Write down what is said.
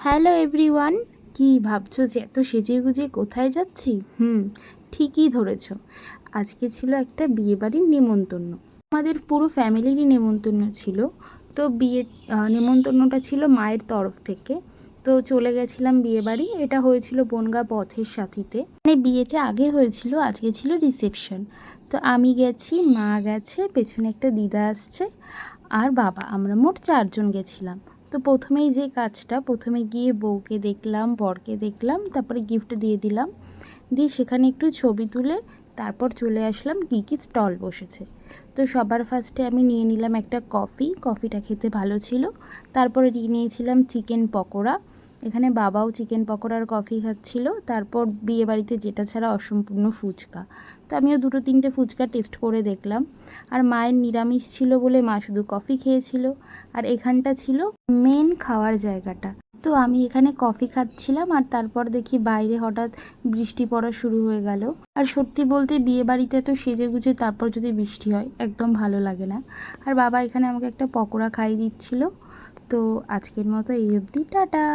Hello everyone, কি ভাবছো যে এত সেজে গুজে কোথায় যাচ্ছি? ঠিকই ধরেছো। আজকে ছিল একটা বিয়েবাড়ির নেমন্তন্ন। আমাদের পুরো ফ্যামিলিরই নেমন্তন্ন ছিল। তো বিয়ের নেমন্তন্নটা ছিল মায়ের তরফ থেকে। তো চলে গেছিলাম বিয়েবাড়ি। এটা হয়েছিল বনগাঁ পথের সাথীতে। মানে বিয়েটা আগে হয়েছিল, আজকে ছিল রিসেপশন। তো আমি গেছি, মা গেছে, পেছনে একটা দিদা আসছে আর বাবা, আমরা মোট 4 জন গেছিলাম। তো প্রথমে গিয়ে বউকে দেখলাম, বরকে দেখলাম, তারপরে গিফট দিয়ে দিলাম, দিয়ে সেখানে একটু ছবি তুলে তারপর চলে আসলাম কী কী স্টল বসেছে। তো সবার ফার্স্টে আমি নিয়ে নিলাম একটা কফিটা খেতে ভালো ছিল। তারপরে নিয়েছিলাম চিকেন পকোড়া। এখানে বাবাও চিকেন পকোড়ার কফি খাচ্ছিল। তারপর বিয়েবাড়িতে যেটা ছাড়া অসম্পূর্ণ ফুচকা। তো আমিও 2-3টে ফুচকা টেস্ট করে দেখলাম। আর মায়ের নিরামিষ ছিল বলে মা শুধু কফি খেয়েছিল। আর এখানটা ছিল মেন খাওয়ার জায়গাটা। তো আমি এখানে কফি খাচ্ছিলাম আর তারপর দেখি বাইরে হঠাৎ বৃষ্টি পড়া শুরু হয়ে গেল। আর সত্যি বলতে বিয়েবাড়িতে তো সেজে গুজে তারপর যদি বৃষ্টি হয় একদম ভালো লাগে না। আর বাবা এখানে আমাকে একটা পকোড়া খাইয়ে দিচ্ছিল। তো আজকের মতো এই অবধি, টাটা।